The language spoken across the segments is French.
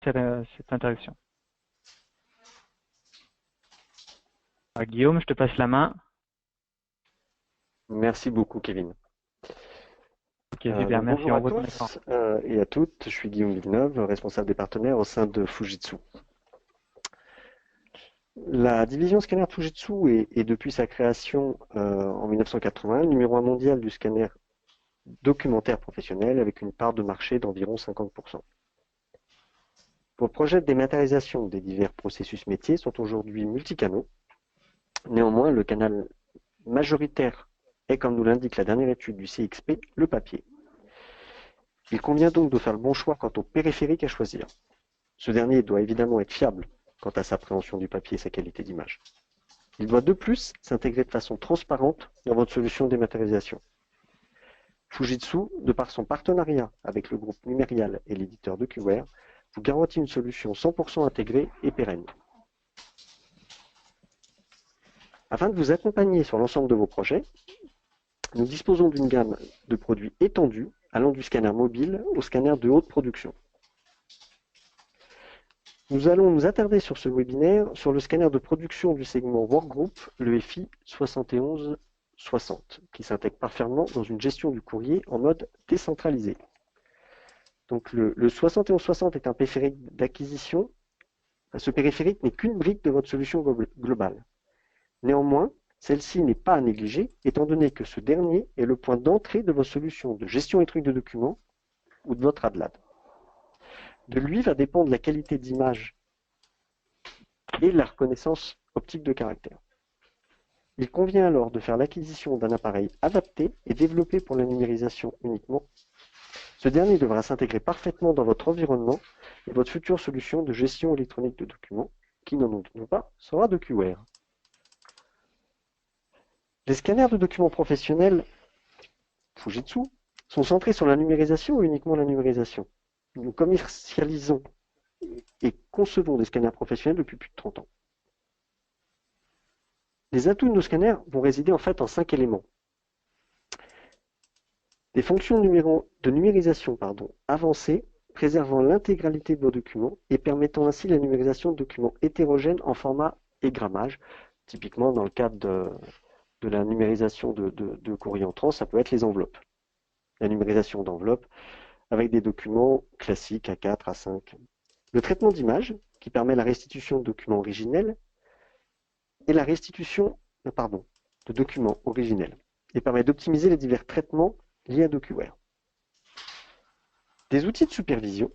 cette interaction. Guillaume, je te passe la main. Merci beaucoup, Kevin. Ok, super, merci. Bonjour On à voit ton écran. tous et à toutes. Je suis Guillaume Villeneuve, responsable des partenaires au sein de Fujitsu. La division scanner de Fujitsu est depuis sa création en 1980 le numéro 1 mondial du scanner documentaire professionnel avec une part de marché d'environ 50%. Vos projets de dématérialisation des divers processus métiers sont aujourd'hui multicanaux. Néanmoins, le canal majoritaire est, comme nous l'indique la dernière étude du CXP, le papier. Il convient donc de faire le bon choix quant au périphérique à choisir. Ce dernier doit évidemment être fiable quant à sa préhension du papier et sa qualité d'image. Il doit de plus s'intégrer de façon transparente dans votre solution de dématérialisation. Fujitsu, de par son partenariat avec le groupe Numérial et l'éditeur DocuWare, vous garantit une solution 100% intégrée et pérenne. Afin de vous accompagner sur l'ensemble de vos projets, nous disposons d'une gamme de produits étendue allant du scanner mobile au scanner de haute production. Nous allons nous attarder sur ce webinaire sur le scanner de production du segment Workgroup, le FI 7160, qui s'intègre parfaitement dans une gestion du courrier en mode décentralisé. Donc le 7160 est un périphérique d'acquisition. Ce périphérique n'est qu'une brique de votre solution globale. Néanmoins, celle-ci n'est pas à négliger, étant donné que ce dernier est le point d'entrée de vos solutions de gestion électronique de documents ou de votre ADLAD. De lui va dépendre la qualité d'image et la reconnaissance optique de caractère. Il convient alors de faire l'acquisition d'un appareil adapté et développé pour la numérisation uniquement. Ce dernier devra s'intégrer parfaitement dans votre environnement et votre future solution de gestion électronique de documents, qui, n'en doutons pas, sera DocuWare. Les scanners de documents professionnels Fujitsu sont centrés sur la numérisation ou uniquement la numérisation. Nous commercialisons et concevons des scanners professionnels depuis plus de 30 ans. Les atouts de nos scanners vont résider en fait en 5 éléments. Des fonctions de numérisation avancées, préservant l'intégralité de vos documents et permettant ainsi la numérisation de documents hétérogènes en format et grammage. Typiquement, dans le cadre de la numérisation de courrier entrant, ça peut être les enveloppes. La numérisation d'enveloppes avec des documents classiques A4, A5. Le traitement d'image, qui permet la restitution de documents originels, et la restitution de documents originels, et permet d'optimiser les divers traitements liés à DocuWare. Des outils de supervision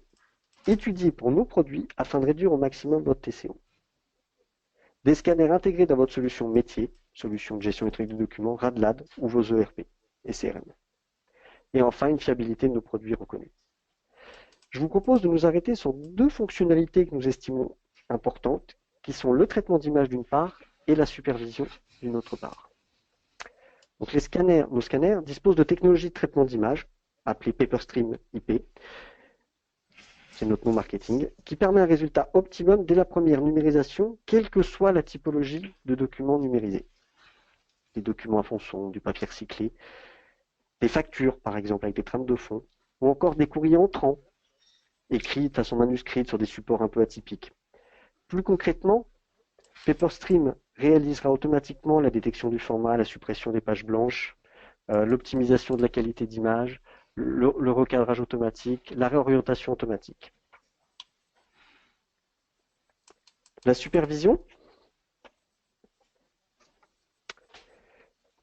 étudiés pour nos produits afin de réduire au maximum votre TCO. Des scanners intégrés dans votre solution métier, solution de gestion électronique de documents, RADLAD ou vos ERP et CRM. Et enfin, une fiabilité de nos produits reconnus. Je vous propose de nous arrêter sur 2 fonctionnalités que nous estimons importantes, qui sont le traitement d'image d'une part et la supervision d'une autre part. Donc nos scanners disposent de technologies de traitement d'image, appelées PaperStream IP, c'est notre nom marketing, qui permet un résultat optimum dès la première numérisation, quelle que soit la typologie de documents numérisés. Des documents à fond son, du papier recyclé, des factures par exemple avec des trames de fond, ou encore des courriers entrants, écrits de façon manuscrite sur des supports un peu atypiques. Plus concrètement, PaperStream réalisera automatiquement la détection du format, la suppression des pages blanches, l'optimisation de la qualité d'image, le recadrage automatique, la réorientation automatique. La supervision,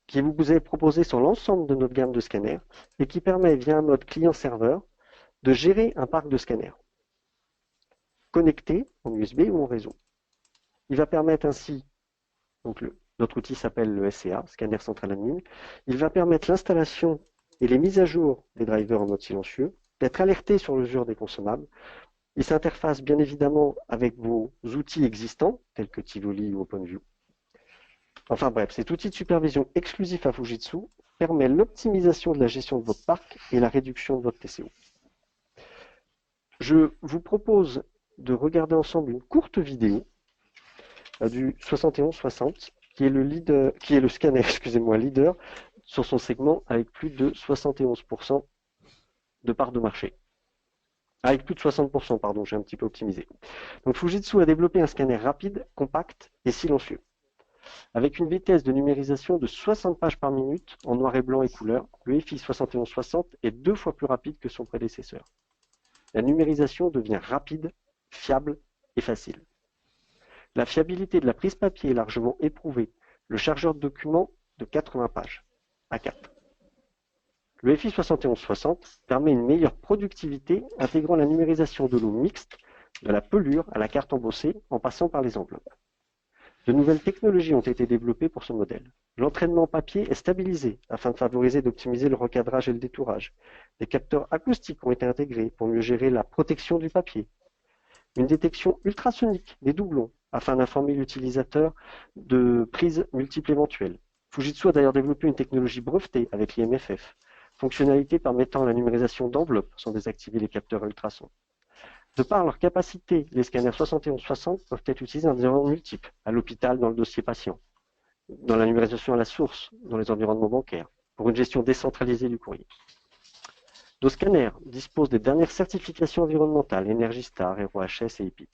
qui vous est proposée sur l'ensemble de notre gamme de scanners et qui permet, via un mode client-serveur, de gérer un parc de scanners connectés en USB ou en réseau. Il va permettre ainsi, donc notre outil s'appelle le SCA, Scanner Central Admin, il va permettre l'installation et les mises à jour des drivers en mode silencieux, d'être alerté sur l'usure des consommables. Il s'interface bien évidemment avec vos outils existants, tels que Tivoli ou OpenView. Enfin bref, cet outil de supervision exclusif à Fujitsu permet l'optimisation de la gestion de votre parc et la réduction de votre TCO. Je vous propose de regarder ensemble une courte vidéo du 7160 qui est le scanner leader sur son segment avec plus de 71% de part de marché. Avec plus de 60%, pardon, j'ai un petit peu optimisé. Donc Fujitsu a développé un scanner rapide, compact et silencieux. Avec une vitesse de numérisation de 60 pages par minute en noir et blanc et couleur, le FI 7160 est 2 fois plus rapide que son prédécesseur. La numérisation devient rapide, fiable et facile. La fiabilité de la prise papier est largement éprouvée. Le chargeur de documents de 80 pages, A4. Le FI 7160 permet une meilleure productivité intégrant la numérisation de l'eau mixte, de la pelure à la carte embossée en passant par les enveloppes. De nouvelles technologies ont été développées pour ce modèle. L'entraînement papier est stabilisé afin de favoriser et d'optimiser le recadrage et le détourage. Des capteurs acoustiques ont été intégrés pour mieux gérer la protection du papier. Une détection ultrasonique des doublons afin d'informer l'utilisateur de prises multiples éventuelles. Fujitsu a d'ailleurs développé une technologie brevetée avec l'IMFF, fonctionnalité permettant la numérisation d'enveloppes sans désactiver les capteurs à ultrasons. De par leur capacité, les scanners 7160 peuvent être utilisés dans des environnements multiples, à l'hôpital, dans le dossier patient, dans la numérisation à la source, dans les environnements bancaires, pour une gestion décentralisée du courrier. Nos scanners disposent des dernières certifications environnementales, Energy Star, RoHS et EPIT.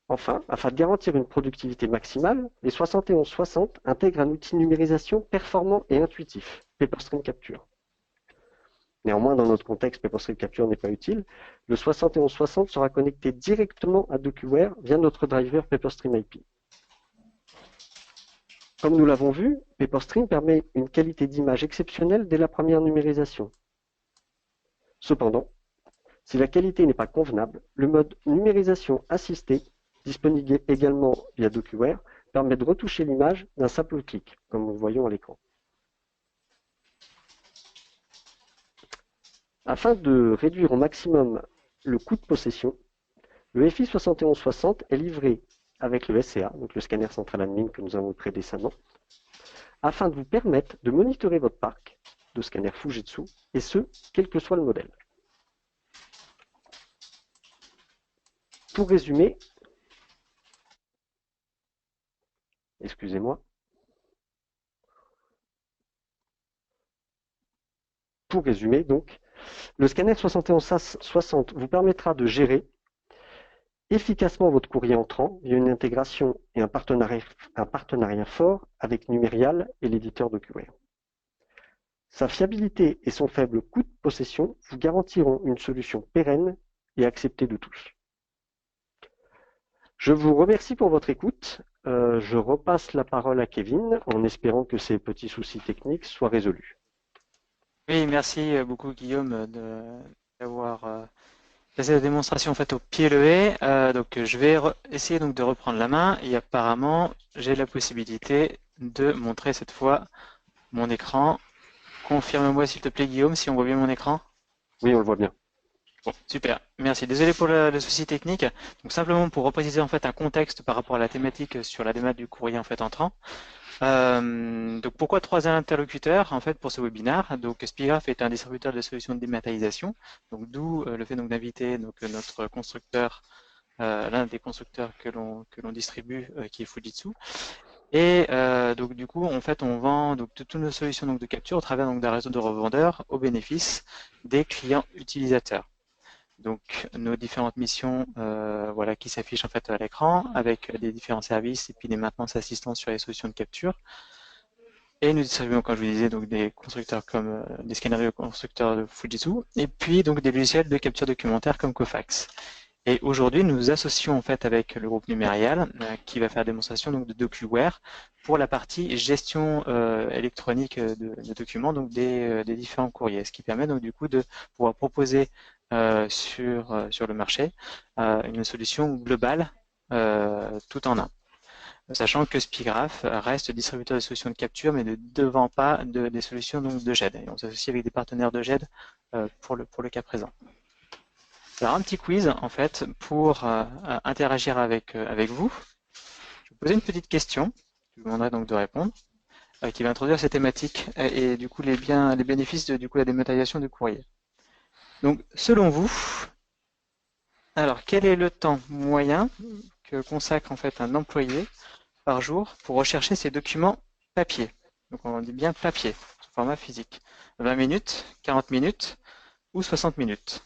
Enfin, afin de garantir une productivité maximale, les 7160 intègrent un outil de numérisation performant et intuitif, PaperStream Capture. Néanmoins, dans notre contexte, PaperStream Capture n'est pas utile. Le 7160 sera connecté directement à DocuWare via notre driver PaperStream IP. Comme nous l'avons vu, PaperStream permet une qualité d'image exceptionnelle dès la première numérisation. Cependant, si la qualité n'est pas convenable, le mode numérisation assistée, disponible également via DocuWare, permet de retoucher l'image d'un simple clic, comme nous le voyons à l'écran. Afin de réduire au maximum le coût de possession, le FI 7160 est livré avec le SCA, donc le scanner central admin que nous avons précédemment, afin de vous permettre de monitorer votre parc de scanners Fujitsu, et ce, quel que soit le modèle. Pour résumer, excusez-moi, donc, le scanner 7160 vous permettra de gérer efficacement votre courrier entrant via une intégration et un partenariat fort avec Numérial et l'éditeur DocuWare. Sa fiabilité et son faible coût de possession vous garantiront une solution pérenne et acceptée de tous. Je vous remercie pour votre écoute. Je repasse la parole à Kevin en espérant que ces petits soucis techniques soient résolus. Oui, merci beaucoup Guillaume d'avoir fait la démonstration en fait au pied levé. Donc je vais essayer donc de reprendre la main et apparemment j'ai la possibilité de montrer cette fois mon écran. Confirme-moi s'il te plaît Guillaume si on voit bien mon écran. Oui, on le voit bien. Bon, super, merci. Désolé pour le souci technique. Donc simplement pour repréciser en fait un contexte par rapport à la thématique sur la démat du courrier en fait entrant. Donc pourquoi 3 interlocuteurs en fait pour ce webinaire? Donc Spigraph est un distributeur de solutions de dématérialisation, donc d'où le fait donc d'inviter donc notre constructeur, l'un des constructeurs que l'on distribue, qui est Fujitsu. Et donc du coup en fait on vend donc toutes nos solutions donc de capture au travers donc d'un réseau de revendeurs au bénéfice des clients utilisateurs. Donc nos différentes missions voilà, qui s'affichent en fait à l'écran avec les différents services et puis des maintenances assistantes sur les solutions de capture. Et nous distribuons, comme je vous disais, donc des constructeurs comme des scanners constructeurs de Fujitsu et puis donc des logiciels de capture documentaire comme Cofax. Et aujourd'hui, nous nous associons en fait avec le groupe Numérial qui va faire la démonstration donc de DocuWare pour la partie gestion électronique de documents, donc des différents courriers, ce qui permet donc du coup de pouvoir proposer sur le marché une solution globale tout en un. Sachant que Spigraph reste distributeur de solutions de capture, mais ne vend pas des solutions donc, de GED. Et on s'associe avec des partenaires de GED pour le cas présent. Alors un petit quiz en fait pour interagir avec vous. Je vais vous poser une petite question, je vous demanderai donc de répondre, qui va introduire ces thématiques et du coup les bénéfices de la dématérialisation du courrier. Donc selon vous, alors quel est le temps moyen que consacre en fait un employé par jour pour rechercher ses documents papier? Donc on dit bien papier, sous format physique. 20 minutes, 40 minutes ou 60 minutes?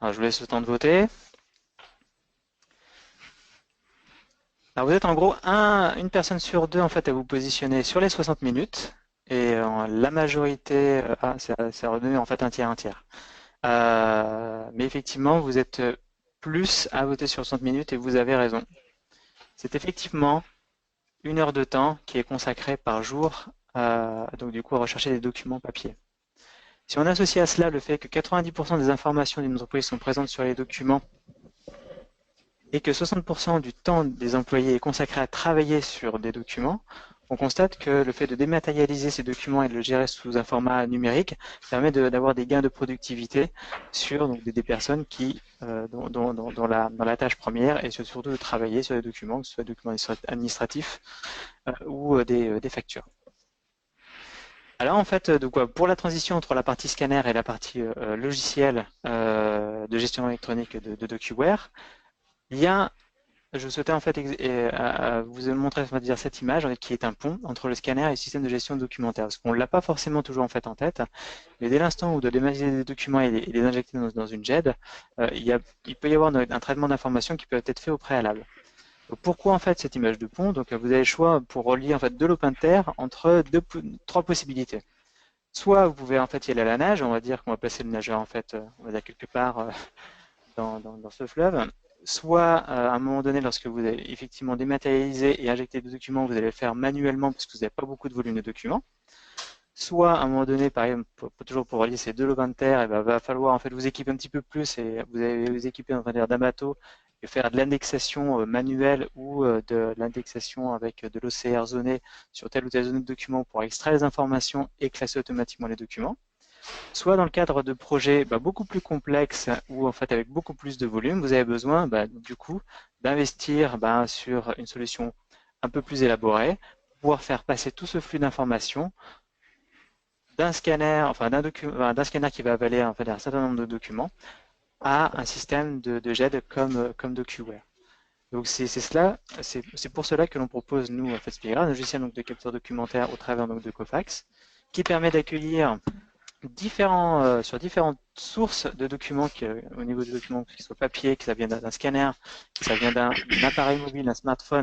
Alors, je vous laisse le temps de voter. Alors, vous êtes en gros une personne sur deux en fait à vous positionner sur les 60 minutes. Et la majorité, c'est redevenu en fait un tiers, un tiers. Mais effectivement, vous êtes plus à voter sur 60 minutes et vous avez raison. C'est effectivement 1 heure de temps qui est consacrée par jour, donc du coup à rechercher des documents papier. Si on associe à cela le fait que 90% des informations d'une entreprise sont présentes sur les documents et que 60% du temps des employés est consacré à travailler sur des documents, on constate que le fait de dématérialiser ces documents et de le gérer sous un format numérique permet d'avoir des gains de productivité sur donc, des personnes qui, dans la tâche première et surtout de travailler sur des documents, que ce soit des documents administratifs ou des factures. Alors en fait, pour la transition entre la partie scanner et la partie logicielle de gestion électronique de DocuWare, je souhaitais en fait vous montrer dire, cette image qui est un pont entre le scanner et le système de gestion documentaire. Parce qu'on ne l'a pas forcément toujours en fait en tête, mais dès l'instant où de dématérialiser des documents et les injecter dans une JED, il peut y avoir un traitement d'information qui peut être fait au préalable. Donc, pourquoi en fait cette image de pont? Donc vous avez le choix pour relier en fait de l'OpenTer entre trois possibilités. Soit vous pouvez en fait y aller à la nage, on va dire qu'on va placer le nageur en fait, on va dire quelque part dans ce fleuve. Soit à un moment donné, lorsque vous avez effectivement dématérialisé et injecté des documents, vous allez le faire manuellement parce que vous n'avez pas beaucoup de volume de documents. Soit à un moment donné, par exemple, toujours pour relier ces deux l'OpenTer, il va falloir en fait vous équiper un petit peu plus et vous allez vous équiper d'un bateau et faire de l'indexation manuelle ou de l'indexation avec de l'OCR zoné sur telle ou telle zone de documents pour extraire les informations et classer automatiquement les documents. Soit dans le cadre de projets beaucoup plus complexes ou en fait avec beaucoup plus de volume, vous avez besoin du coup d'investir sur une solution un peu plus élaborée pour pouvoir faire passer tout ce flux d'informations d'un scanner, enfin d'un scanner qui va avaler en fait, un certain nombre de documents à un système de GED comme DocuWare. Donc c'est pour cela que l'on propose nous en fait Spigra, un logiciel donc, de capteur documentaire au travers donc, de Cofax, qui permet d'accueillir sur différentes sources de documents au niveau des documents, que ce soit papier, que ça vienne d'un scanner, que ça vient d'un appareil mobile, d'un smartphone,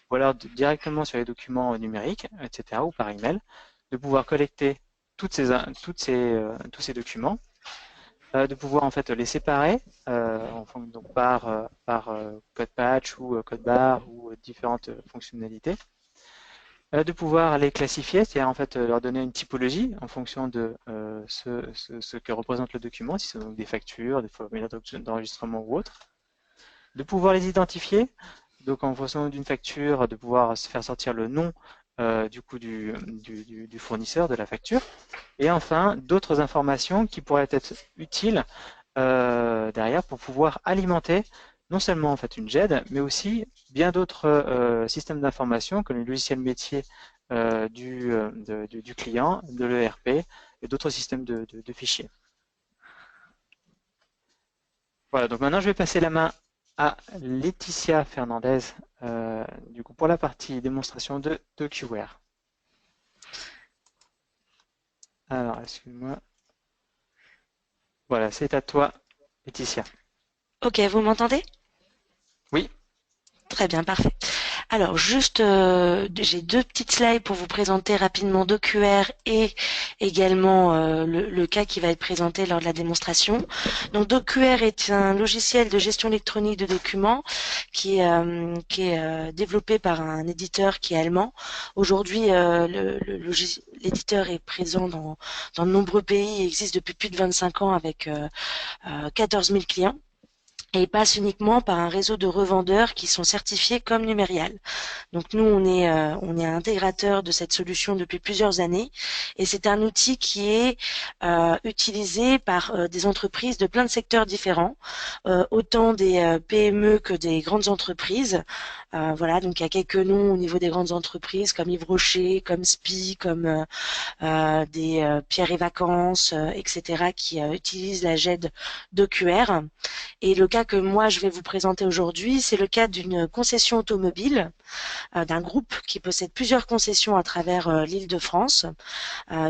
ou alors directement sur les documents numériques, etc., ou par email, de pouvoir collecter tous ces documents, de pouvoir en fait les séparer donc par code patch ou code barre ou différentes fonctionnalités, de pouvoir les classifier, c'est-à-dire en fait leur donner une typologie en fonction de ce que représente le document, si c'est donc des factures, des formulaires d'enregistrement ou autres, de pouvoir les identifier, donc en fonction d'une facture, de pouvoir se faire sortir le nom du coup du fournisseur de la facture, et enfin d'autres informations qui pourraient être utiles derrière pour pouvoir alimenter non seulement en fait une GED, mais aussi bien d'autres systèmes d'information comme le logiciel métier du client, de l'ERP et d'autres systèmes de fichiers. Voilà, donc maintenant je vais passer la main à Laetitia Fernandez du coup pour la partie démonstration de DocuWare. Alors, excuse-moi. Voilà, c'est à toi, Laetitia. Ok, vous m'entendez? Oui. Très bien, parfait. Alors, juste, j'ai deux petites slides pour vous présenter rapidement DocuWare et également le cas qui va être présenté lors de la démonstration. Donc, DocuWare est un logiciel de gestion électronique de documents qui est développé par un éditeur qui est allemand. Aujourd'hui, l'éditeur est présent dans de nombreux pays et existe depuis plus de 25 ans avec 14 000 clients. Et il passe uniquement par un réseau de revendeurs qui sont certifiés comme Numérial. Donc nous, on est intégrateur de cette solution depuis plusieurs années et c'est un outil qui est utilisé par des entreprises de plein de secteurs différents, autant des PME que des grandes entreprises. Voilà, donc il y a quelques noms au niveau des grandes entreprises comme Yves Rocher, comme SPI, comme des Pierre et Vacances, etc. qui utilisent la GED DocuWare. Et le cas que moi je vais vous présenter aujourd'hui, c'est le cas d'une concession automobile, d'un groupe qui possède plusieurs concessions à travers l'Île-de-France,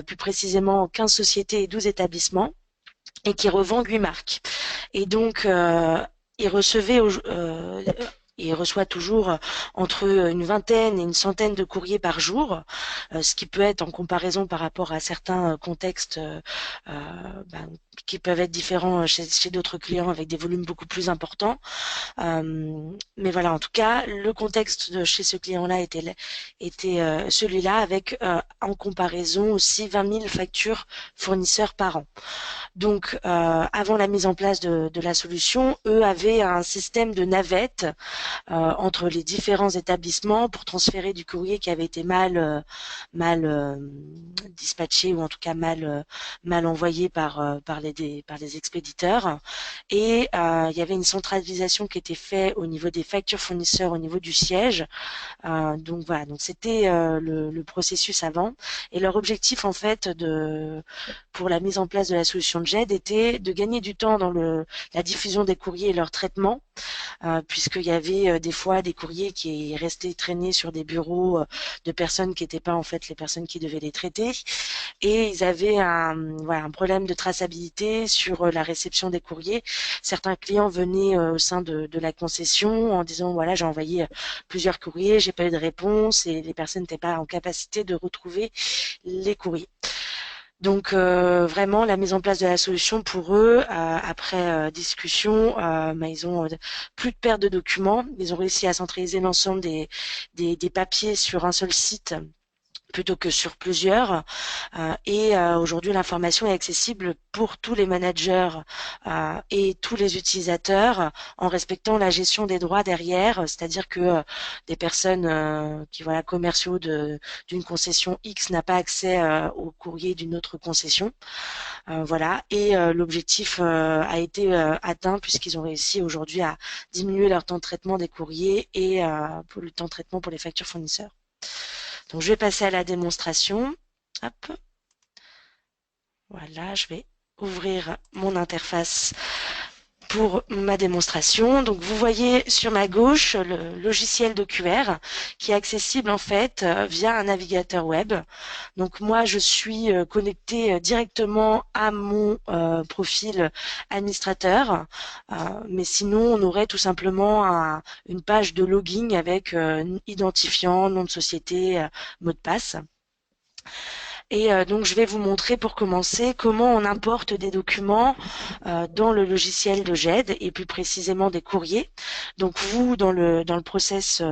plus précisément 15 sociétés et 12 établissements. et qui revend 8 marques. Et donc, il recevait il reçoit toujours entre une vingtaine et une centaine de courriers par jour, ce qui peut être en comparaison par rapport à certains contextes ben, qui peuvent être différents chez d'autres clients avec des volumes beaucoup plus importants. Mais voilà, en tout cas, le contexte de chez ce client-là était celui-là avec en comparaison aussi 20 000 factures fournisseurs par an. Donc, avant la mise en place de la solution, eux avaient un système de navette entre les différents établissements pour transférer du courrier qui avait été mal dispatché ou en tout cas mal envoyé par les expéditeurs. Et il y avait une centralisation qui était faite au niveau des factures fournisseurs, au niveau du siège. Donc voilà, donc c'était le processus avant. Et leur objectif en fait pour la mise en place de la solution de GED était de gagner du temps dans la diffusion des courriers et leur traitement, puisqu'il y avait des fois des courriers qui restaient traînés sur des bureaux de personnes qui n'étaient pas en fait les personnes qui devaient les traiter. Et ils avaient un problème de traçabilité sur la réception des courriers. Certains clients venaient au sein de la concession en disant voilà, j'ai envoyé plusieurs courriers, j'ai pas eu de réponse et les personnes n'étaient pas en capacité de retrouver les courriers. Donc vraiment la mise en place de la solution pour eux, après discussion, ils ont plus de perte de documents. Ils ont réussi à centraliser l'ensemble des papiers sur un seul site plutôt que sur plusieurs. Et aujourd'hui, l'information est accessible pour tous les managers et tous les utilisateurs en respectant la gestion des droits derrière, c'est-à-dire que des personnes qui voilà commerciaux d'une concession X n'a pas accès au courrier d'une autre concession. Voilà. Et l'objectif a été atteint puisqu'ils ont réussi aujourd'hui à diminuer leur temps de traitement des courriers et pour le temps de traitement pour les factures fournisseurs. Donc, je vais passer à la démonstration. Hop. Voilà, je vais ouvrir mon interface pour ma démonstration. Donc, vous voyez sur ma gauche le logiciel d'OQR qui est accessible en fait via un navigateur web. Donc, moi, je suis connectée directement à mon profil administrateur. Mais sinon, on aurait tout simplement une page de login avec identifiant, nom de société, mot de passe. Et donc, je vais vous montrer pour commencer comment on importe des documents dans le logiciel de GED et plus précisément des courriers. Donc, vous, dans le process,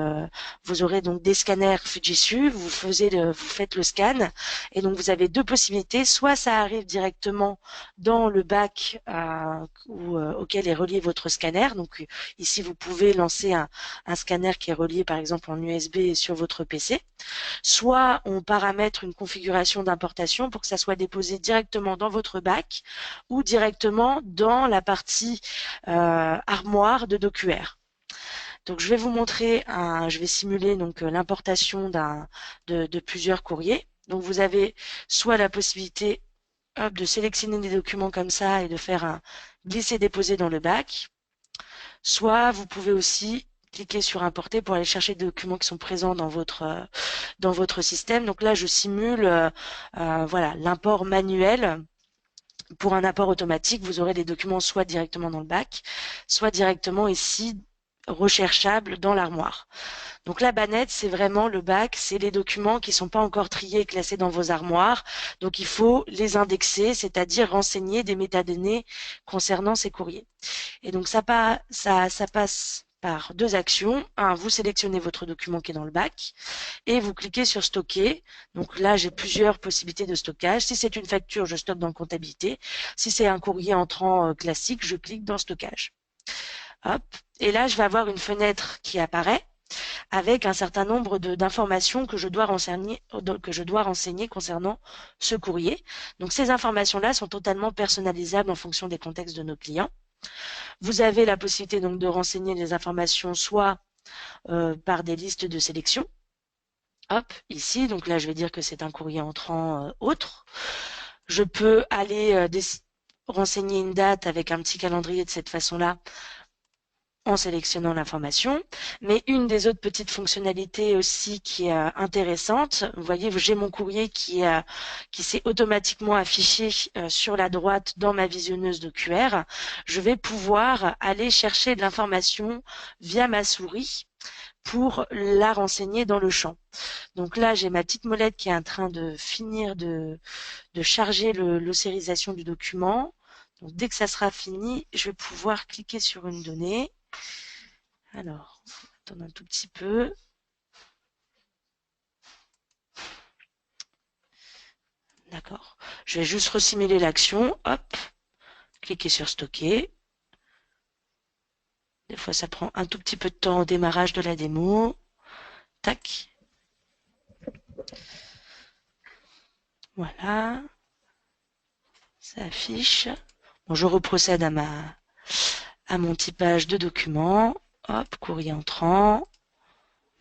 vous aurez donc des scanners Fujitsu, vous faites le scan et donc vous avez deux possibilités. Soit ça arrive directement dans le bac auquel est relié votre scanner. Donc, ici, vous pouvez lancer un scanner qui est relié par exemple en USB sur votre PC. Soit on paramètre une configuration d'importation pour que ça soit déposé directement dans votre bac ou directement dans la partie armoire de DocuWare. Donc je vais vous montrer, je vais simuler donc l'importation de plusieurs courriers. Donc vous avez soit la possibilité de sélectionner des documents comme ça et de faire un glisser-déposer dans le bac, soit vous pouvez aussi cliquez sur importer pour aller chercher des documents qui sont présents dans votre système. Donc là, je simule voilà l'import manuel. Pour un import automatique, vous aurez des documents soit directement dans le bac, soit directement ici recherchables dans l'armoire. Donc la bannette, c'est vraiment le bac, c'est les documents qui ne sont pas encore triés et classés dans vos armoires. Donc il faut les indexer, c'est-à-dire renseigner des métadonnées concernant ces courriers. Et donc ça passe par deux actions. Un, vous sélectionnez votre document qui est dans le bac et vous cliquez sur stocker. Donc là, j'ai plusieurs possibilités de stockage. Si c'est une facture, je stocke dans comptabilité. Si c'est un courrier entrant classique, je clique dans stockage. Hop. Et là, je vais avoir une fenêtre qui apparaît avec un certain nombre d'informations que je dois renseigner concernant ce courrier. Donc ces informations-là sont totalement personnalisables en fonction des contextes de nos clients. Vous avez la possibilité donc de renseigner les informations soit par des listes de sélection. Hop, ici, donc là je vais dire que c'est un courrier entrant autre. Je peux aller renseigner une date avec un petit calendrier de cette façon-là en sélectionnant l'information. Mais une des autres petites fonctionnalités aussi qui est intéressante, vous voyez, j'ai mon courrier qui s'est automatiquement affiché sur la droite dans ma visionneuse de QR. Je vais pouvoir aller chercher de l'information via ma souris pour la renseigner dans le champ. Donc là, j'ai ma petite molette qui est en train de finir de charger l'ossérisation du document. Donc dès que ça sera fini, je vais pouvoir cliquer sur une donnée. Alors, attendre un tout petit peu. D'accord. Je vais juste resimuler l'action. Hop. Cliquer sur stocker. Des fois, ça prend un tout petit peu de temps au démarrage de la démo. Tac. Voilà. Ça affiche. Bon, je reprocède à mon typage de document. Hop, courrier entrant.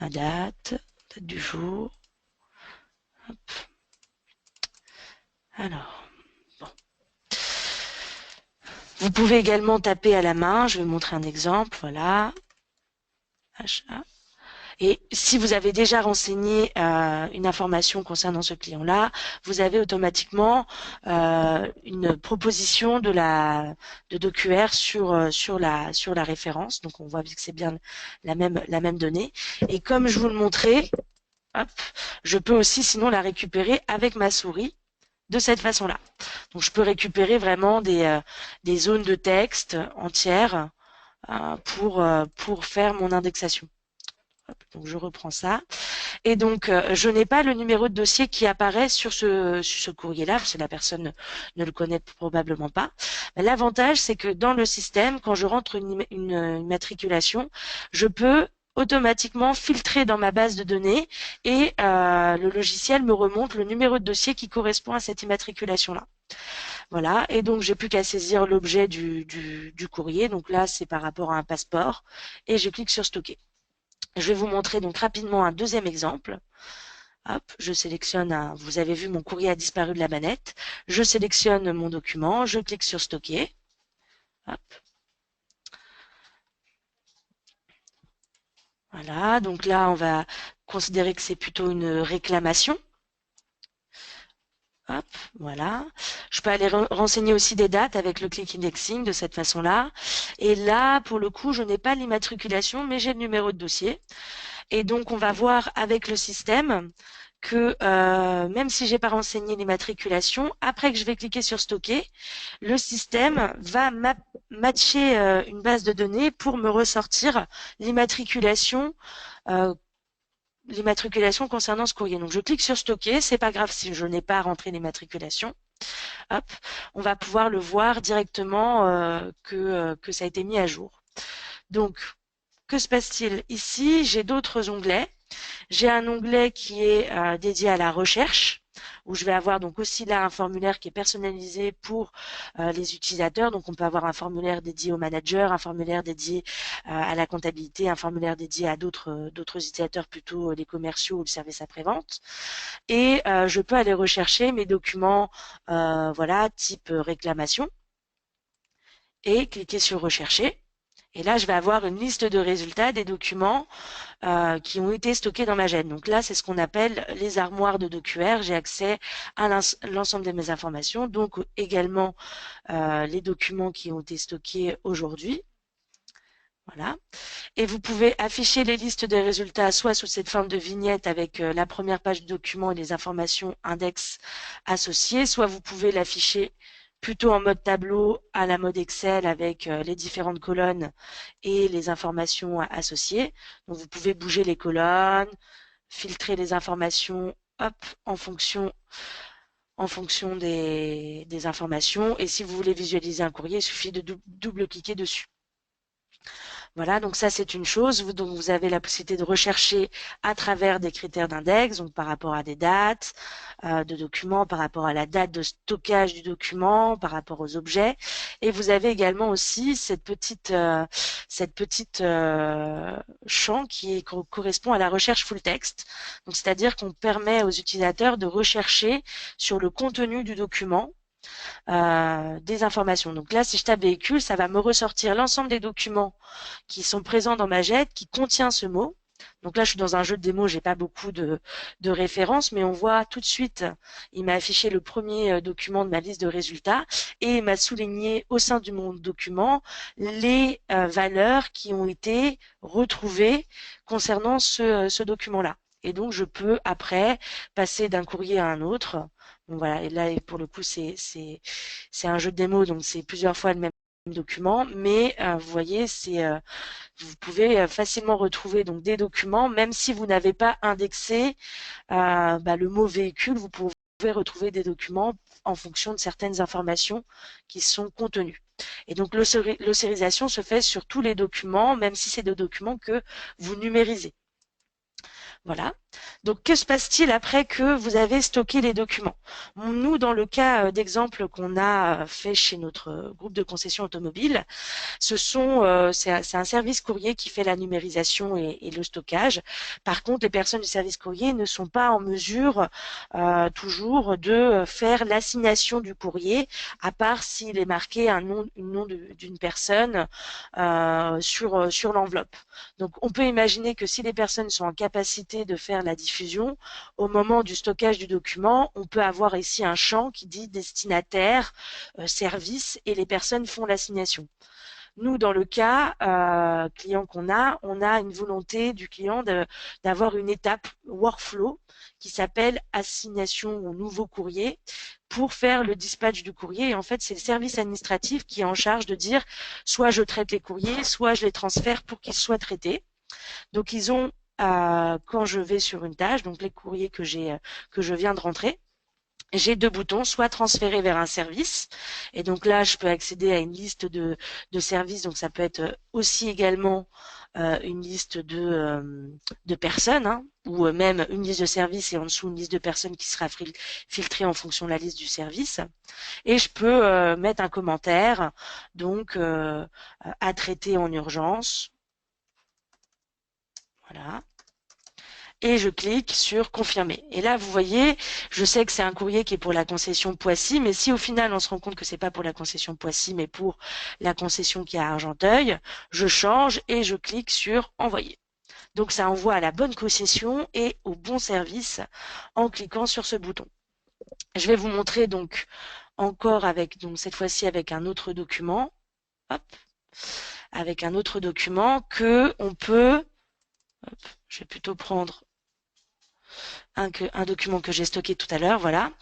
Ma date du jour. Hop. Alors, bon. Vous pouvez également taper à la main. Je vais vous montrer un exemple. Voilà. Achat. Et si vous avez déjà renseigné une information concernant ce client-là, vous avez automatiquement une proposition de DocuR sur la référence. Donc on voit que c'est bien la même donnée. Et comme je vous le montrais, hop, je peux aussi sinon la récupérer avec ma souris de cette façon-là. Donc je peux récupérer vraiment des zones de texte entières pour faire mon indexation. Donc je reprends ça. Et donc je n'ai pas le numéro de dossier qui apparaît sur ce courrier-là, parce que la personne ne le connaît probablement pas. L'avantage, c'est que dans le système, quand je rentre une immatriculation, je peux automatiquement filtrer dans ma base de données et le logiciel me remonte le numéro de dossier qui correspond à cette immatriculation-là. Voilà, et donc j'ai plus qu'à saisir l'objet du courrier. Donc là, c'est par rapport à un passeport, et je clique sur stocker. Je vais vous montrer donc rapidement un deuxième exemple. Hop, je sélectionne vous avez vu mon courrier a disparu de la manette. Je sélectionne mon document, je clique sur stocker. Hop. Voilà, donc là on va considérer que c'est plutôt une réclamation. Hop, voilà. Je peux aller renseigner aussi des dates avec le click indexing de cette façon-là. Et là, pour le coup, je n'ai pas l'immatriculation, mais j'ai le numéro de dossier. Et donc, on va voir avec le système que même si j'ai pas renseigné l'immatriculation, après que je vais cliquer sur stocker, le système va matcher une base de données pour me ressortir l'immatriculation concernant ce courrier. Donc je clique sur stocker, c'est pas grave si je n'ai pas rentré l'immatriculation. Hop, on va pouvoir le voir directement que ça a été mis à jour. Donc, que se passe-t-il? Ici, j'ai d'autres onglets. J'ai un onglet qui est dédié à la recherche, où je vais avoir donc aussi là un formulaire qui est personnalisé pour les utilisateurs. Donc on peut avoir un formulaire dédié au manager, un formulaire dédié à la comptabilité, un formulaire dédié à d'autres utilisateurs, plutôt les commerciaux ou le service après-vente. Et je peux aller rechercher mes documents voilà, type réclamation, et cliquer sur rechercher. Et là, je vais avoir une liste de résultats des documents qui ont été stockés dans ma gêne. Donc là, c'est ce qu'on appelle les armoires de DocuR. J'ai accès à l'ensemble de mes informations, donc également les documents qui ont été stockés aujourd'hui. Voilà. Et vous pouvez afficher les listes des résultats soit sous cette forme de vignette avec la première page du document et les informations index associées, soit vous pouvez l'afficher plutôt en mode tableau à la mode Excel avec les différentes colonnes et les informations associées. Donc vous pouvez bouger les colonnes, filtrer les informations hop, en fonction des informations. Et si vous voulez visualiser un courrier, il suffit de double-cliquer dessus. Voilà, donc ça c'est une chose. Donc vous avez la possibilité de rechercher à travers des critères d'index, donc par rapport à des dates de documents, par rapport à la date de stockage du document, par rapport aux objets. Et vous avez également aussi cette petite champ qui correspond à la recherche full text. Donc c'est-à-dire qu'on permet aux utilisateurs de rechercher sur le contenu du document des informations. Donc là, si je tape véhicule, ça va me ressortir l'ensemble des documents qui sont présents dans ma JET qui contient ce mot. Donc là, je suis dans un jeu de démo, j'ai pas beaucoup de références, mais on voit tout de suite, il m'a affiché le premier document de ma liste de résultats et il m'a souligné au sein de mon document les valeurs qui ont été retrouvées concernant ce document-là. Et donc, je peux après passer d'un courrier à un autre. Donc voilà, et là, pour le coup, c'est un jeu de démo, donc c'est plusieurs fois le même document, mais vous voyez, vous pouvez facilement retrouver donc des documents, même si vous n'avez pas indexé le mot véhicule, vous pouvez retrouver des documents en fonction de certaines informations qui sont contenues. Et donc l'ossérisation se fait sur tous les documents, même si c'est des documents que vous numérisez. Voilà. Donc, que se passe-t-il après que vous avez stocké les documents? Nous, dans le cas d'exemple qu'on a fait chez notre groupe de concession automobile, c'est un service courrier qui fait la numérisation et le stockage. Par contre, les personnes du service courrier ne sont pas en mesure toujours de faire l'assignation du courrier, à part s'il est marqué un nom d'une personne sur l'enveloppe. Donc, on peut imaginer que si les personnes sont en capacité de faire la diffusion, au moment du stockage du document, on peut avoir ici un champ qui dit destinataire, service, et les personnes font l'assignation. Nous, dans le cas client on a une volonté du client d'avoir une étape workflow qui s'appelle assignation au nouveau courrier pour faire le dispatch du courrier. Et en fait, c'est le service administratif qui est en charge de dire soit je traite les courriers, soit je les transfère pour qu'ils soient traités. Donc, ils ont, quand je vais sur une tâche, donc les courriers que je viens de rentrer, j'ai deux boutons, soit transférer vers un service, et donc là je peux accéder à une liste de services, donc ça peut être aussi également une liste de personnes, hein, ou même une liste de services et en dessous une liste de personnes qui sera filtrée en fonction de la liste du service. Et je peux mettre un commentaire, donc à traiter en urgence. Voilà. Et je clique sur confirmer. Et là, vous voyez, je sais que c'est un courrier qui est pour la concession Poissy, mais si au final on se rend compte que c'est pas pour la concession Poissy, mais pour la concession qui est à Argenteuil, je change et je clique sur envoyer. Donc ça envoie à la bonne concession et au bon service en cliquant sur ce bouton. Je vais vous montrer donc encore donc cette fois-ci avec un autre document. Hop, avec un autre document que on peut. Hop, je vais plutôt prendre un document que j'ai stocké tout à l'heure, voilà.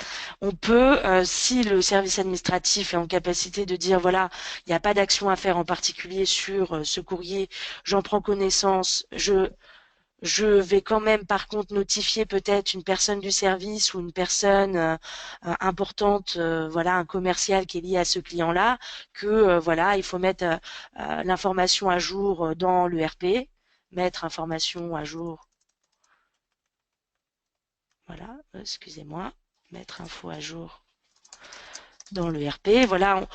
On peut, si le service administratif est en capacité de dire, voilà, il n'y a pas d'action à faire en particulier sur ce courrier, j'en prends connaissance, je vais quand même par contre notifier peut-être une personne du service ou une personne importante, voilà, un commercial qui est lié à ce client-là, que voilà, il faut mettre l'information à jour dans l'ERP, mettre information à jour. Voilà, excusez-moi, mettre info à jour dans le RP. Voilà,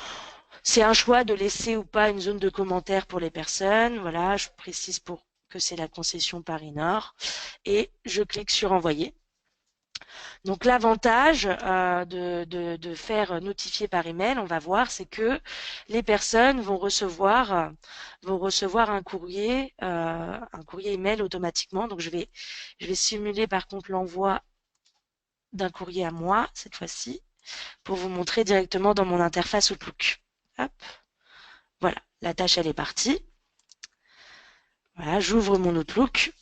c'est un choix de laisser ou pas une zone de commentaires pour les personnes. Voilà, je précise pour que c'est la concession Paris Nord. Et je clique sur envoyer. Donc l'avantage de faire notifier par email, on va voir, c'est que les personnes vont recevoir un courrier email automatiquement. Donc je vais simuler par contre l'envoi d'un courrier à moi, cette fois-ci, pour vous montrer directement dans mon interface Outlook. Hop. Voilà, la tâche, elle est partie. Voilà, j'ouvre mon Outlook.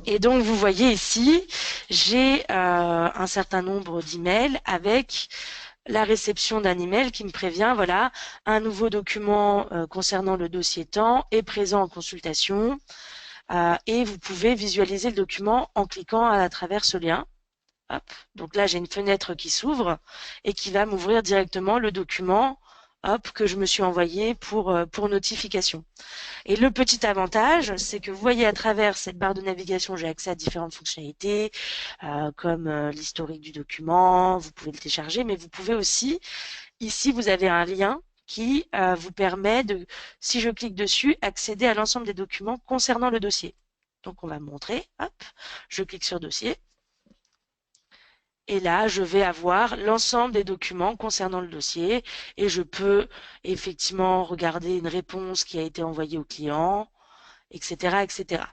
Et donc, vous voyez ici, j'ai un certain nombre d'emails avec la réception d'un email qui me prévient, voilà, un nouveau document concernant le dossier temps est présent en consultation. Et vous pouvez visualiser le document en cliquant à travers ce lien. Hop. Donc là, j'ai une fenêtre qui s'ouvre et qui va m'ouvrir directement le document que je me suis envoyé pour notification. Et le petit avantage, c'est que vous voyez à travers cette barre de navigation, j'ai accès à différentes fonctionnalités, comme l'historique du document, vous pouvez le télécharger, mais vous pouvez aussi, ici, vous avez un lien qui vous permet de, si je clique dessus, accéder à l'ensemble des documents concernant le dossier. Donc on va me montrer, hop, je clique sur dossier. Et là, je vais avoir l'ensemble des documents concernant le dossier et je peux effectivement regarder une réponse qui a été envoyée au client, etc., etc.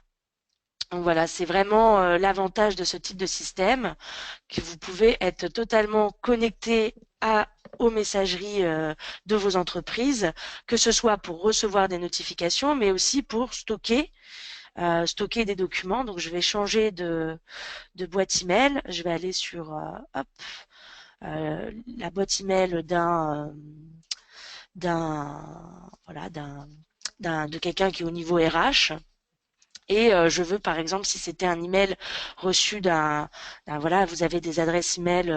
Donc voilà, c'est vraiment l'avantage de ce type de système, que vous pouvez être totalement connecté aux messageries de vos entreprises, que ce soit pour recevoir des notifications, mais aussi pour stocker des documents. Donc je vais changer de boîte email. Je vais aller sur hop, la boîte email voilà, de quelqu'un qui est au niveau RH. Et je veux, par exemple, si c'était un email reçu voilà, vous avez des adresses email,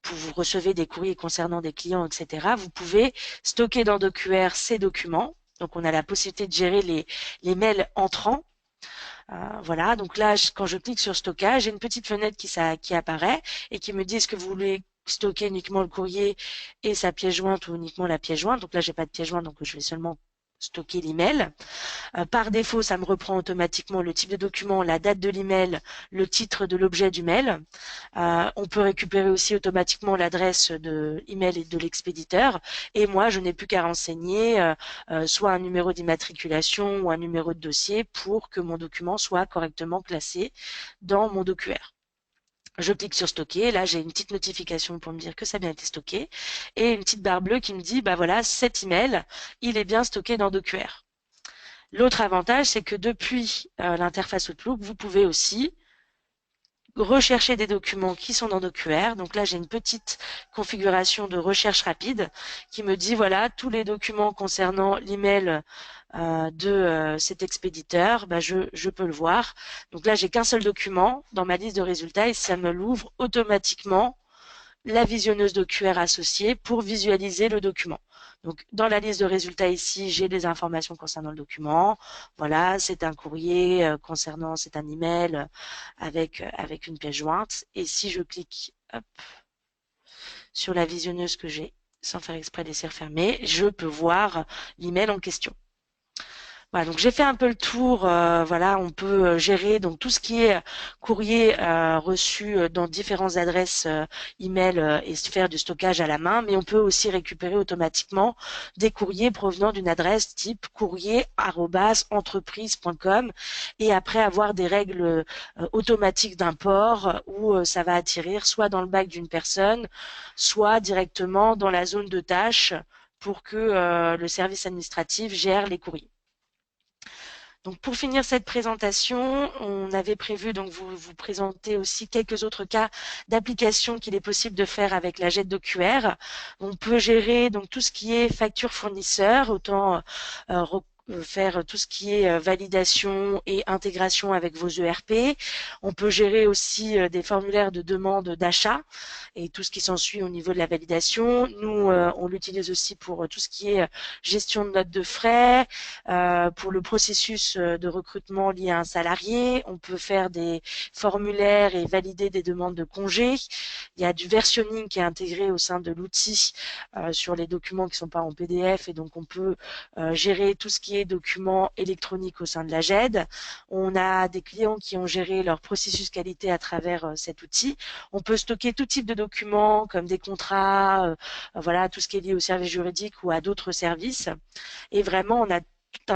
vous recevez des courriers concernant des clients, etc. Vous pouvez stocker dans DocuWare ces documents. Donc, on a la possibilité de gérer les mails entrants. Voilà, donc là, quand je clique sur stockage, j'ai une petite fenêtre qui apparaît et qui me dit est-ce que vous voulez stocker uniquement le courrier et sa pièce jointe ou uniquement la pièce jointe. Donc là, j'ai pas de pièce jointe, donc je vais seulement stocker l'email. Par défaut, ça me reprend automatiquement le type de document, la date de l'email, le titre de l'objet du mail. On peut récupérer aussi automatiquement l'adresse de email de l'expéditeur. Et moi, je n'ai plus qu'à renseigner soit un numéro d'immatriculation ou un numéro de dossier pour que mon document soit correctement classé dans mon DocuWare. Je clique sur stocker, là j'ai une petite notification pour me dire que ça a bien été stocké et une petite barre bleue qui me dit bah voilà, cet email, il est bien stocké dans DocuWare. L'autre avantage, c'est que depuis l'interface Outlook, vous pouvez aussi rechercher des documents qui sont dans DocuWare. Donc là, j'ai une petite configuration de recherche rapide qui me dit, voilà, tous les documents concernant l'email de cet expéditeur, bah, je peux le voir. Donc là, j'ai qu'un seul document dans ma liste de résultats et ça me l'ouvre automatiquement la visionneuse d'OQR associée pour visualiser le document. Donc, dans la liste de résultats ici, j'ai des informations concernant le document. Voilà, c'est un courrier concernant, c'est un email avec une pièce jointe. Et si je clique hop, sur la visionneuse que j'ai, sans faire exprès laisser refermer, je peux voir l'email en question. Voilà, donc j'ai fait un peu le tour. Voilà, on peut gérer donc tout ce qui est courrier reçu dans différentes adresses email et faire du stockage à la main, mais on peut aussi récupérer automatiquement des courriers provenant d'une adresse type courrier@entreprise.com et après avoir des règles automatiques d'import où ça va atterrir soit dans le bac d'une personne, soit directement dans la zone de tâche pour que le service administratif gère les courriers. Donc pour finir cette présentation, on avait prévu donc vous présenter aussi quelques autres cas d'application qu'il est possible de faire avec la jet d'OQR. On peut gérer donc tout ce qui est facture fournisseur, autant faire tout ce qui est validation et intégration avec vos ERP. On peut gérer aussi des formulaires de demande d'achat et tout ce qui s'ensuit au niveau de la validation. Nous, on l'utilise aussi pour tout ce qui est gestion de notes de frais, pour le processus de recrutement lié à un salarié. On peut faire des formulaires et valider des demandes de congés. Il y a du versionning qui est intégré au sein de l'outil sur les documents qui ne sont pas en PDF et donc on peut gérer tout ce qui est documents électroniques au sein de la GED. On a des clients qui ont géré leur processus qualité à travers cet outil. On peut stocker tout type de documents comme des contrats, voilà, tout ce qui est lié au service juridique ou à d'autres services. Et vraiment, on a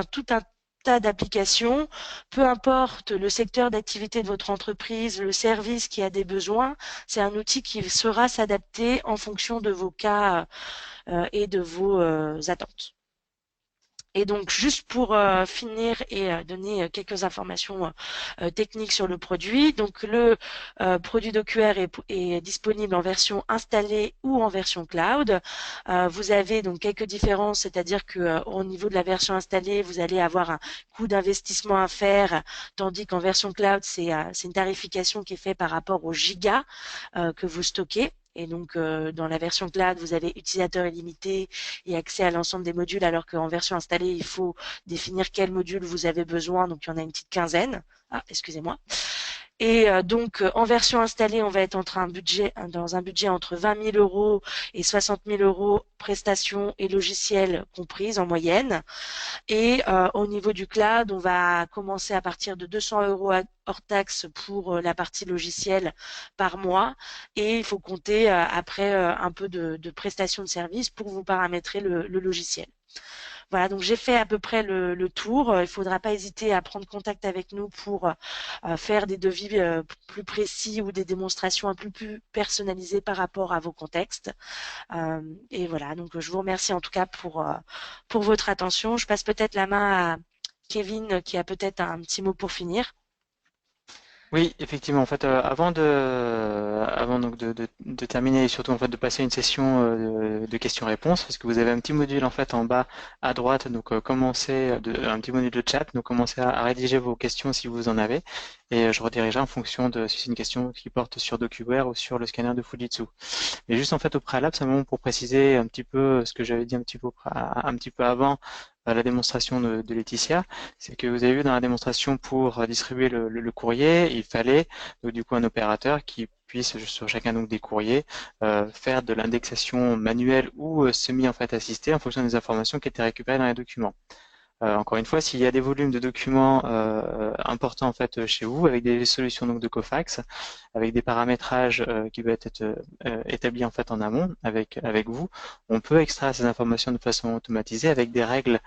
tout un tas d'applications, peu importe le secteur d'activité de votre entreprise, le service qui a des besoins, c'est un outil qui saura s'adapter en fonction de vos cas et de vos attentes. Et donc, juste pour finir et donner quelques informations techniques sur le produit, donc le produit d'OQR est disponible en version installée ou en version cloud. Vous avez donc quelques différences, c'est-à-dire que au niveau de la version installée, vous allez avoir un coût d'investissement à faire, tandis qu'en version cloud, c'est une tarification qui est faite par rapport aux gigas que vous stockez. Et donc, dans la version cloud, vous avez utilisateur illimité et accès à l'ensemble des modules, alors qu'en version installée, il faut définir quel module vous avez besoin. Donc, il y en a une petite quinzaine. Ah, excusez-moi. Et donc, en version installée, on va être dans un budget entre 20 000 euros et 60 000 euros, prestations et logiciels comprises en moyenne. Et au niveau du cloud, on va commencer à partir de 200 euros hors taxe pour la partie logicielle par mois. Et il faut compter après un peu de prestations de services pour vous paramétrer le logiciel. Voilà, donc j'ai fait à peu près le tour. Il ne faudra pas hésiter à prendre contact avec nous pour faire des devis plus précis ou des démonstrations un peu plus personnalisées par rapport à vos contextes. Et voilà, donc je vous remercie en tout cas pour votre attention. Je passe peut-être la main à Kevin qui a peut-être un petit mot pour finir. Oui, effectivement. En fait, avant donc de terminer et surtout en fait de passer une session de questions-réponses, parce que vous avez un petit module en fait en bas à droite, donc un petit module de chat, donc commencez à rédiger vos questions si vous en avez, et je redirigerai en fonction de si c'est une question qui porte sur DocuWare ou sur le scanner de Fujitsu. Mais juste en fait au préalable, simplement pour préciser un petit peu ce que j'avais dit un petit peu avant la démonstration de Laetitia, c'est que vous avez vu dans la démonstration pour distribuer le courrier, il fallait donc, du coup un opérateur qui puisse sur chacun donc des courriers faire de l'indexation manuelle ou semi en fait assistée en fonction des informations qui étaient récupérées dans les documents. Encore une fois, s'il y a des volumes de documents importants en fait chez vous, avec des solutions donc de Cofax, avec des paramétrages qui doivent être établis en fait en amont avec vous, on peut extraire ces informations de façon automatisée avec des règles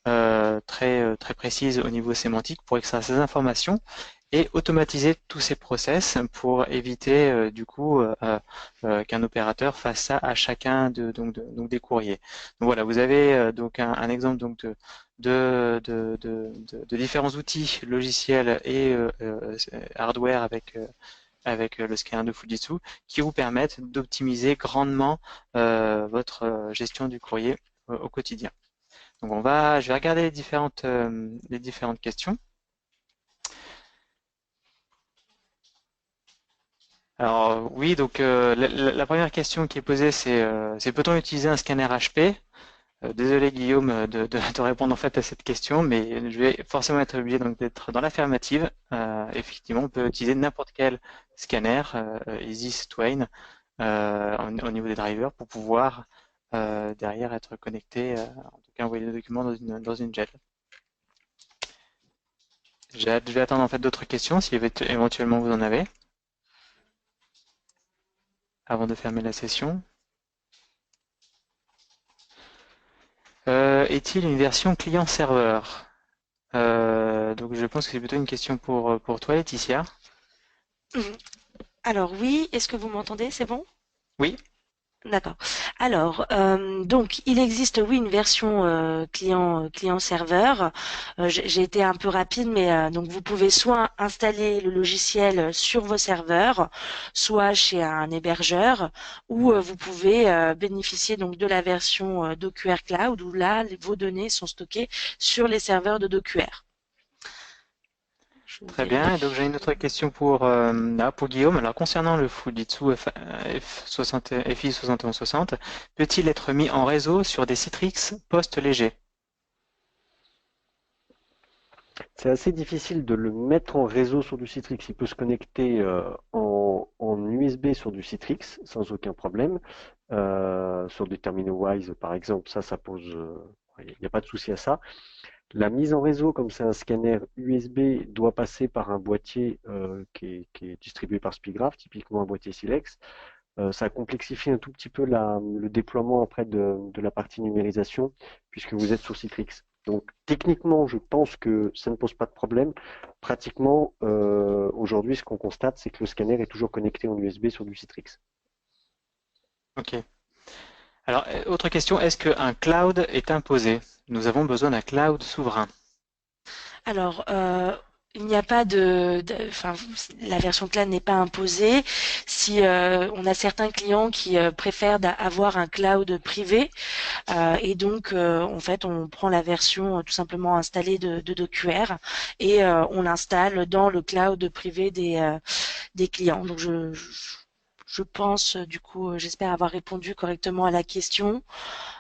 très précises au niveau sémantique pour extraire ces informations et automatiser tous ces process pour éviter du coup qu'un opérateur fasse ça à chacun donc des courriers. Donc voilà, vous avez donc un exemple donc de différents outils logiciels et hardware avec le scanner de Fujitsu qui vous permettent d'optimiser grandement votre gestion du courrier au quotidien. Donc je vais regarder les différentes questions. Alors oui, donc la première question qui est posée, c'est peut-on utiliser un scanner HP? Désolé Guillaume de te répondre en fait à cette question, mais je vais forcément être obligé donc d'être dans l'affirmative. Effectivement, on peut utiliser n'importe quel scanner, Easy Twain, au niveau des drivers pour pouvoir derrière être connecté, en tout cas envoyer des documents dans une JET. Je vais attendre en fait d'autres questions si éventuellement vous en avez avant de fermer la session. Est-il une version client-serveur? Donc je pense que c'est plutôt une question pour toi, Laetitia. Alors oui, est-ce que vous m'entendez? C'est bon? Oui, D'accord. Alors, donc, il existe, oui, une version client-serveur. J'ai été un peu rapide, mais donc vous pouvez soit installer le logiciel sur vos serveurs, soit chez un hébergeur, ou vous pouvez bénéficier donc de la version DocuWare Cloud, où là, vos données sont stockées sur les serveurs de DocuWare. Je très bien. Et donc j'ai une autre question pour Guillaume. Alors concernant le Fujitsu F60, FI 7160, peut-il être mis en réseau sur des Citrix post-légers? C'est assez difficile de le mettre en réseau sur du Citrix. Il peut se connecter en USB sur du Citrix sans aucun problème. Sur des terminaux Wise, par exemple, ça pose, il n'y a pas de souci à ça. La mise en réseau, comme c'est un scanner USB, doit passer par un boîtier qui est distribué par Spigraph, typiquement un boîtier Silex. Ça complexifie un tout petit peu le déploiement après de la partie numérisation, puisque vous êtes sur Citrix. Donc techniquement, je pense que ça ne pose pas de problème. Pratiquement, aujourd'hui, ce qu'on constate, c'est que le scanner est toujours connecté en USB sur du Citrix. Ok. Alors, autre question, est-ce qu'un cloud est imposé? Nous avons besoin d'un cloud souverain. Alors, il n'y a pas enfin, la version cloud n'est pas imposée. Si on a certains clients qui préfèrent avoir un cloud privé, et donc en fait, on prend la version tout simplement installée de DocuWare et on l'installe dans le cloud privé des clients. Donc, Je pense, du coup, j'espère avoir répondu correctement à la question.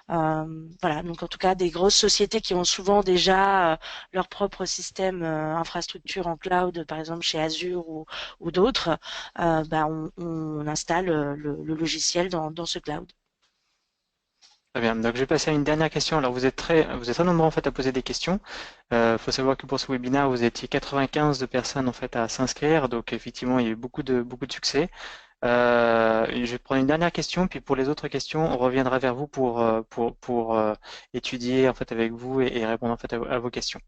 Voilà, donc en tout cas, des grosses sociétés qui ont souvent déjà leur propre système infrastructure en cloud, par exemple chez Azure ou d'autres, on installe le logiciel dans ce cloud. Très bien. Donc, je vais passer à une dernière question. Alors, vous êtes très nombreux en fait à poser des questions. Faut savoir que pour ce webinaire, vous étiez 95 de personnes en fait à s'inscrire. Donc, effectivement, il y a eu beaucoup de succès. Je vais prendre une dernière question, puis pour les autres questions, on reviendra vers vous pour étudier en fait avec vous et répondre en fait à vos questions.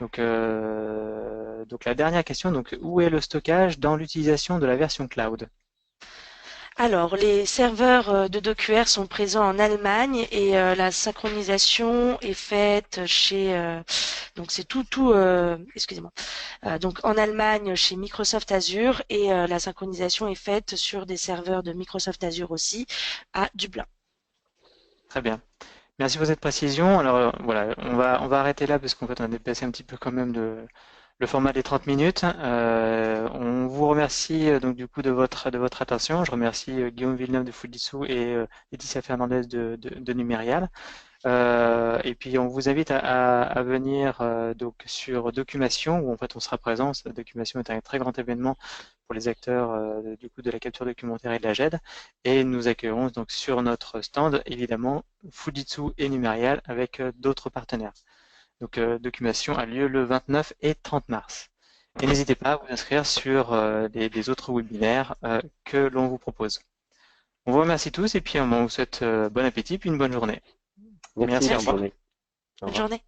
Donc la dernière question, donc où est le stockage dans l'utilisation de la version cloud? Alors, les serveurs de DocuWare sont présents en Allemagne et la synchronisation est faite donc c'est excusez-moi. Donc en Allemagne chez Microsoft Azure et la synchronisation est faite sur des serveurs de Microsoft Azure aussi à Dublin. Très bien. Merci pour cette précision. Alors voilà, on va arrêter là parce qu'en fait on a dépassé un petit peu quand même le format des 30 minutes. On vous remercie donc du coup de votre attention. Je remercie Guillaume Villeneuve de Fujitsu et Laetitia Fernandez de Numérial. Et puis on vous invite à venir donc sur Documation où en fait on sera présent. Documation est un très grand événement pour les acteurs du coup de la capture documentaire et de la GED. Et nous accueillerons donc sur notre stand évidemment Fujitsu et Numérial avec d'autres partenaires. Donc Documation a lieu le 29 et 30 mars. Et n'hésitez pas à vous inscrire sur les autres webinaires que l'on vous propose. On vous remercie tous et puis on vous souhaite bon appétit puis une bonne journée. Merci, Merci, au bonne Merci. revoir. journée. Au Bonne revoir. journée.